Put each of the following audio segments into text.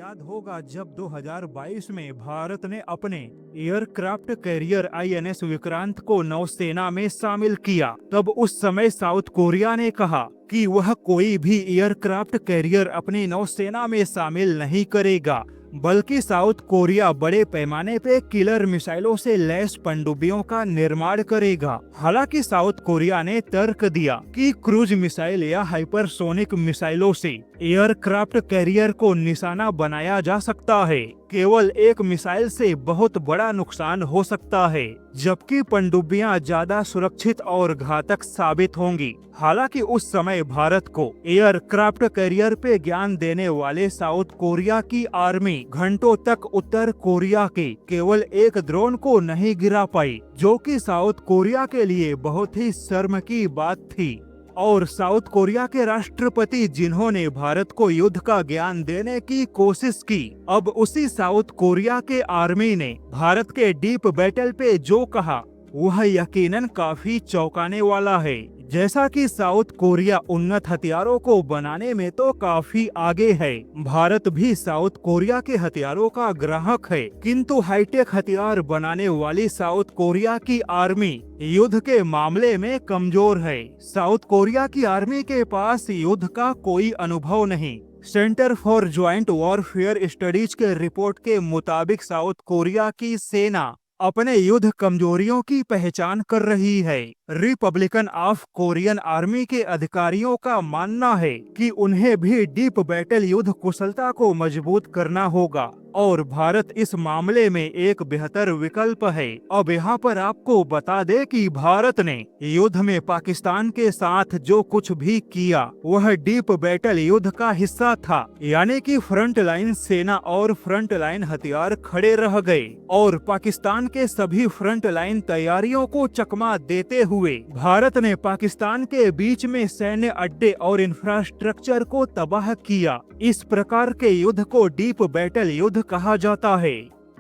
याद होगा जब 2022 में भारत ने अपने एयरक्राफ्ट कैरियर आईएनएस विक्रांत को नौसेना में शामिल किया, तब उस समय साउथ कोरिया ने कहा कि वह कोई भी एयरक्राफ्ट कैरियर अपनी नौसेना में शामिल नहीं करेगा, बल्कि साउथ कोरिया बड़े पैमाने पे किलर मिसाइलों से लैस पनडुब्बियों का निर्माण करेगा। हालांकि साउथ कोरिया ने तर्क दिया कि क्रूज मिसाइल या हाइपरसोनिक मिसाइलों से एयरक्राफ्ट कैरियर को निशाना बनाया जा सकता है। केवल एक मिसाइल से बहुत बड़ा नुकसान हो सकता है, जबकि पनडुब्बियां ज्यादा सुरक्षित और घातक साबित होंगी। हालांकि उस समय भारत को एयरक्राफ्ट कैरियर पे ज्ञान देने वाले साउथ कोरिया की आर्मी घंटों तक उत्तर कोरिया के केवल एक ड्रोन को नहीं गिरा पाई, जो कि साउथ कोरिया के लिए बहुत ही शर्म की बात थी। और साउथ कोरिया के राष्ट्रपति जिन्होंने भारत को युद्ध का ज्ञान देने की कोशिश की, अब उसी साउथ कोरिया के आर्मी ने भारत के डीप बैटल पे जो कहा वह यकीनन काफी चौंकाने वाला है। जैसा कि साउथ कोरिया उन्नत हथियारों को बनाने में तो काफी आगे है, भारत भी साउथ कोरिया के हथियारों का ग्राहक है, किंतु हाईटेक हथियार बनाने वाली साउथ कोरिया की आर्मी युद्ध के मामले में कमजोर है। साउथ कोरिया की आर्मी के पास युद्ध का कोई अनुभव नहीं। Centre for joint warfare studies के रिपोर्ट के मुताबिक साउथ कोरिया की सेना अपने युद्ध कमजोरियों की पहचान कर रही है। रिपब्लिकन ऑफ कोरियन आर्मी के अधिकारियों का मानना है कि उन्हें भी डीप बैटल युद्ध कुशलता को मजबूत करना होगा और भारत इस मामले में एक बेहतर विकल्प है। अब यहाँ पर आपको बता दे कि भारत ने युद्ध में पाकिस्तान के साथ जो कुछ भी किया वह डीप बैटल युद्ध का हिस्सा था, यानी कि फ्रंट लाइन सेना और फ्रंट लाइन हथियार खड़े रह गए और पाकिस्तान के सभी फ्रंट लाइन तैयारियों को चकमा देते हुए भारत ने पाकिस्तान के बीच में सैन्य अड्डे और इंफ्रास्ट्रक्चर को तबाह किया। इस प्रकार के युद्ध को डीप बैटल युद्ध कहा जाता है।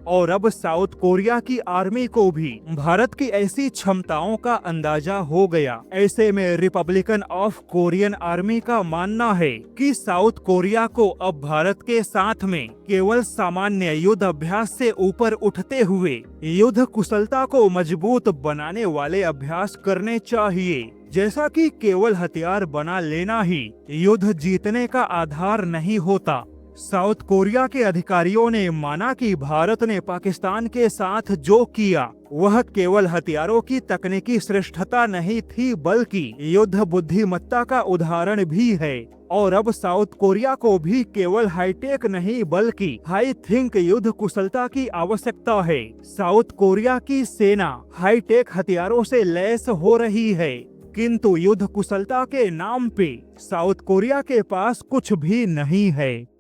और अब साउथ कोरिया की आर्मी को भी भारत की ऐसी क्षमताओं का अंदाजा हो गया। ऐसे में रिपब्लिकन ऑफ कोरियन आर्मी का मानना है कि साउथ कोरिया को अब भारत के साथ में केवल सामान्य युद्ध अभ्यास से ऊपर उठते हुए युद्ध कुशलता को मजबूत बनाने वाले अभ्यास करने चाहिए। जैसा कि केवल हथियार बना लेना ही युद्ध जीतने का आधार नहीं होता। साउथ कोरिया के अधिकारियों ने माना कि भारत ने पाकिस्तान के साथ जो किया वह केवल हथियारों की तकनीकी श्रेष्ठता नहीं थी, बल्कि युद्ध बुद्धिमत्ता का उदाहरण भी है। और अब साउथ कोरिया को भी केवल हाईटेक नहीं बल्कि हाई थिंक युद्ध कुशलता की आवश्यकता है। साउथ कोरिया की सेना हाईटेक हथियारों से लैस हो रही है, किंतु युद्ध कुशलता के नाम पे साउथ कोरिया के पास कुछ भी नहीं है।